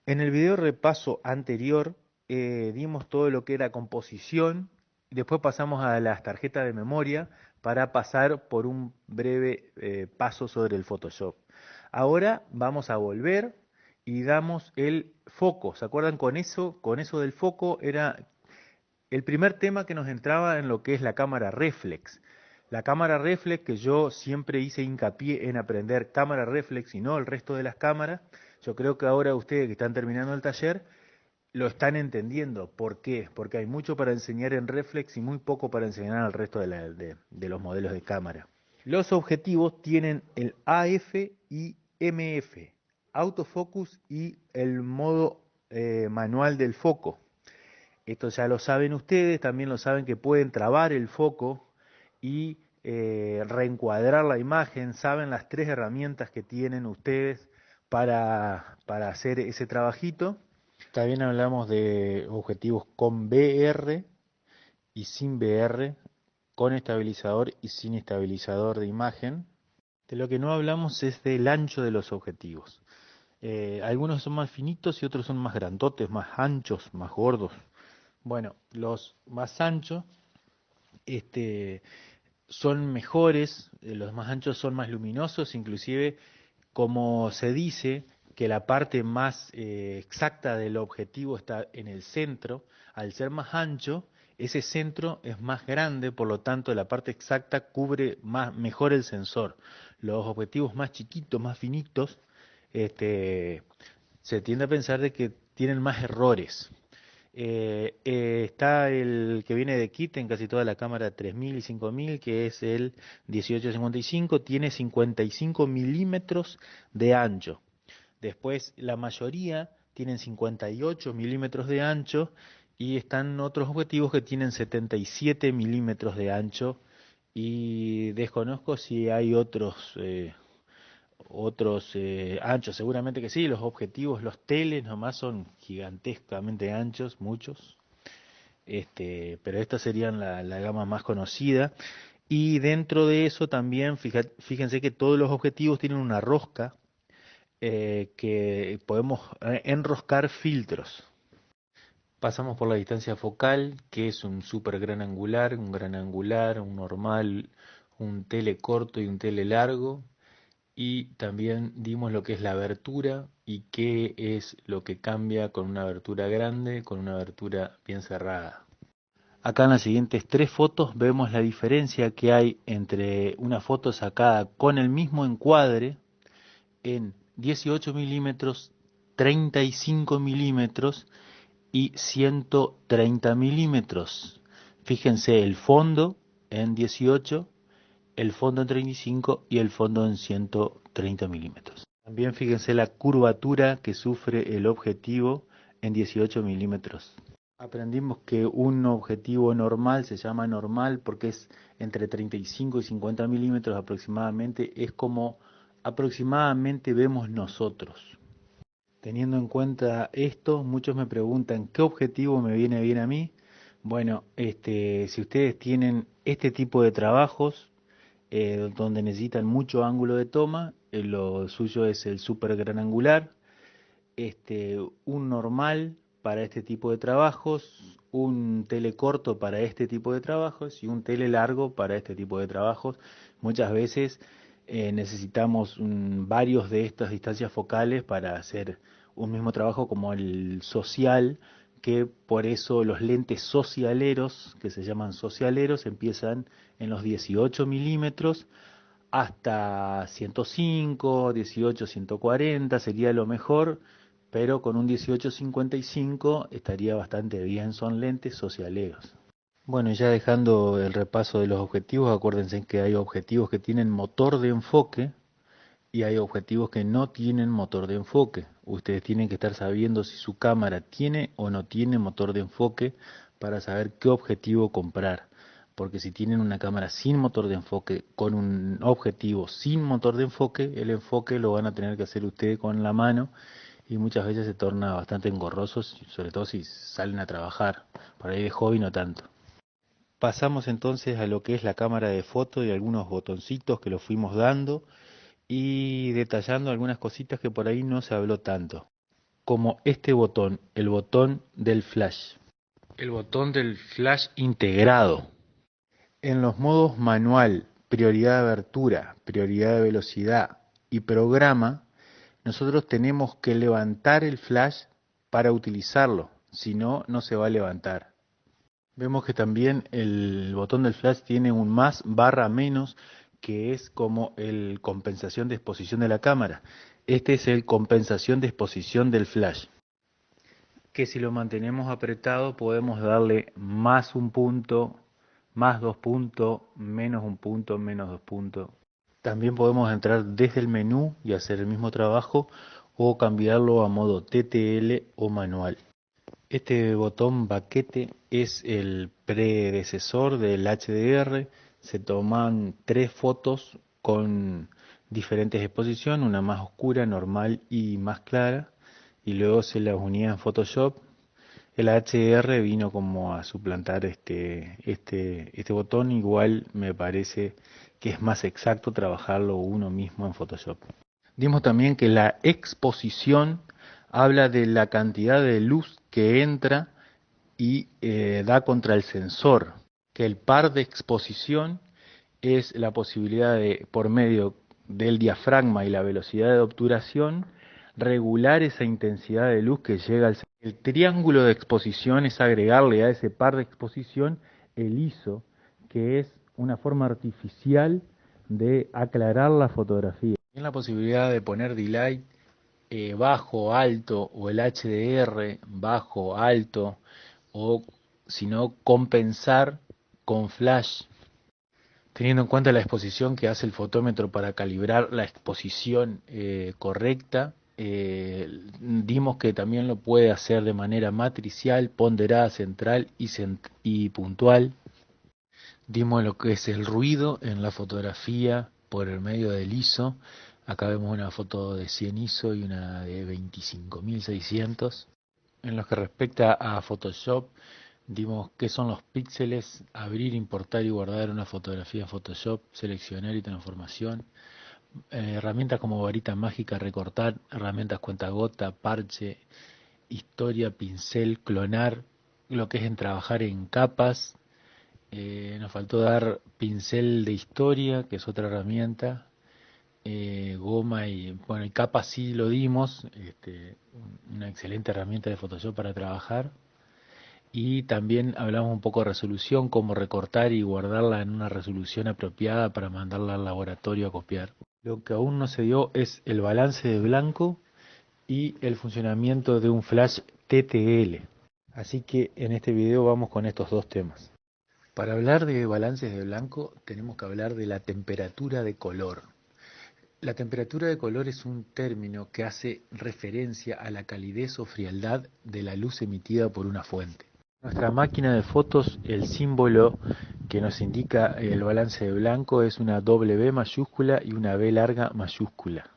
En el video repaso anterior dimos todo lo que era composición, y después pasamos a las tarjetas de memoria para pasar por un breve paso sobre el Photoshop. Ahora vamos a volver y damos el foco. ¿Se acuerdan con eso? Con eso del foco era el primer tema que nos entraba en lo que es la cámara reflex. La cámara reflex, que yo siempre hice hincapié en aprender cámara reflex y no el resto de las cámaras. Yo creo que ahora ustedes que están terminando el taller lo están entendiendo. ¿Por qué? Porque hay mucho para enseñar en reflex y muy poco para enseñar al resto de los modelos de cámara. Los objetivos tienen el AF y MF, autofocus y el modo manual del foco. Esto ya lo saben ustedes, también lo saben que pueden trabar el foco y reencuadrar la imagen. Saben las tres herramientas que tienen ustedes para hacer ese trabajito. También hablamos de objetivos con VR y sin VR, con estabilizador y sin estabilizador de imagen. De lo que no hablamos es del ancho de los objetivos. Algunos son más finitos y otros son más grandotes, más anchos, más gordos. Bueno, los más anchos son mejores, los más anchos son más luminosos, inclusive como se dice que la parte más exacta del objetivo está en el centro, al ser más ancho, ese centro es más grande, por lo tanto la parte exacta cubre mejor el sensor. Los objetivos más chiquitos, más finitos, se tiende a pensar de que tienen más errores. Está el que viene de kit en casi toda la cámara 3000 y 5000, que es el 1855, tiene 55 milímetros de ancho. Después la mayoría tienen 58 milímetros de ancho y están otros objetivos que tienen 77 milímetros de ancho y desconozco si hay otros anchos, seguramente que sí. Los objetivos, los teles nomás son gigantescamente anchos, muchos, pero estas serían la gama más conocida. Y dentro de eso también, fíjense que todos los objetivos tienen una rosca que podemos enroscar filtros. Pasamos por la distancia focal, que es un super gran angular, un normal, un tele corto y un tele largo. Y también dimos lo que es la abertura y qué es lo que cambia con una abertura grande, con una abertura bien cerrada. Acá en las siguientes tres fotos vemos la diferencia que hay entre una foto sacada con el mismo encuadre en 18 milímetros, 35 milímetros y 130 milímetros. Fíjense el fondo en 18, el fondo en 35 y el fondo en 130 milímetros. También fíjense la curvatura que sufre el objetivo en 18 milímetros. Aprendimos que un objetivo normal se llama normal porque es entre 35 y 50 milímetros aproximadamente, es como aproximadamente vemos nosotros. Teniendo en cuenta esto, muchos me preguntan ¿qué objetivo me viene bien a mí? Bueno, si ustedes tienen este tipo de trabajos donde necesitan mucho ángulo de toma, lo suyo es el super gran angular, un normal para este tipo de trabajos, un tele corto para este tipo de trabajos y un tele largo para este tipo de trabajos. Muchas veces necesitamos varios de estas distancias focales para hacer un mismo trabajo como el social, que por eso los lentes socialeros, que se llaman socialeros, empiezan en los 18 milímetros hasta 105, 18, 140 sería lo mejor, pero con un 18-55 estaría bastante bien, son lentes socialeros. Bueno, ya dejando el repaso de los objetivos, acuérdense que hay objetivos que tienen motor de enfoque y hay objetivos que no tienen motor de enfoque. Ustedes tienen que estar sabiendo si su cámara tiene o no tiene motor de enfoque para saber qué objetivo comprar. Porque si tienen una cámara sin motor de enfoque, con un objetivo sin motor de enfoque, el enfoque lo van a tener que hacer ustedes con la mano y muchas veces se torna bastante engorroso, sobre todo si salen a trabajar. Por ahí de hobby no tanto. Pasamos entonces a lo que es la cámara de foto y algunos botoncitos que los fuimos dando y detallando algunas cositas que por ahí no se habló tanto. como este botón, el botón del flash. El botón del flash integrado. En los modos manual, prioridad de abertura, prioridad de velocidad y programa, nosotros tenemos que levantar el flash para utilizarlo, si no, no se va a levantar. Vemos que también el botón del flash tiene un más barra menos, que es como el compensación de exposición de la cámara. Este es el compensación de exposición del flash, que si lo mantenemos apretado podemos darle más un punto, más 2 puntos, menos un punto, menos 2 puntos. También podemos entrar desde el menú y hacer el mismo trabajo o cambiarlo a modo TTL o manual. Este botón baquete es el predecesor del HDR. Se toman 3 fotos con diferentes exposiciones, una más oscura, normal y más clara, y luego se las unía en Photoshop. El HDR vino como a suplantar este botón. Igual me parece que es más exacto trabajarlo uno mismo en Photoshop. Dimos también que la exposición habla de la cantidad de luz que entra y da contra el sensor, que el par de exposición es la posibilidad de, por medio del diafragma y la velocidad de obturación, regular esa intensidad de luz que llega al sensor. El triángulo de exposición es agregarle a ese par de exposición el ISO, que es una forma artificial de aclarar la fotografía. Tiene la posibilidad de poner delay bajo, alto, o el HDR bajo, alto, o si no, compensar con flash, teniendo en cuenta la exposición que hace el fotómetro para calibrar la exposición correcta. Dimos que también lo puede hacer de manera matricial, ponderada, central y puntual. Dimos lo que es el ruido en la fotografía por el medio del ISO. Acá vemos una foto de 100 ISO y una de 25.600. En lo que respecta a Photoshop, dimos qué son los píxeles, abrir, importar y guardar una fotografía en Photoshop, seleccionar y transformación, herramientas como varita mágica, recortar, herramientas cuentagota, parche, historia, pincel, clonar, lo que es en trabajar en capas. Nos faltó dar pincel de historia, que es otra herramienta, goma y bueno, y capas sí lo dimos, una excelente herramienta de Photoshop para trabajar. Y también hablamos un poco de resolución, cómo recortar y guardarla en una resolución apropiada para mandarla al laboratorio a copiar. Lo que aún no se dio es el balance de blanco y el funcionamiento de un flash TTL. Así que en este video vamos con estos dos temas. Para hablar de balances de blanco tenemos que hablar de la temperatura de color. La temperatura de color es un término que hace referencia a la calidez o frialdad de la luz emitida por una fuente. En nuestra máquina de fotos, el símbolo que nos indica el balance de blanco es una W mayúscula y una B larga mayúscula.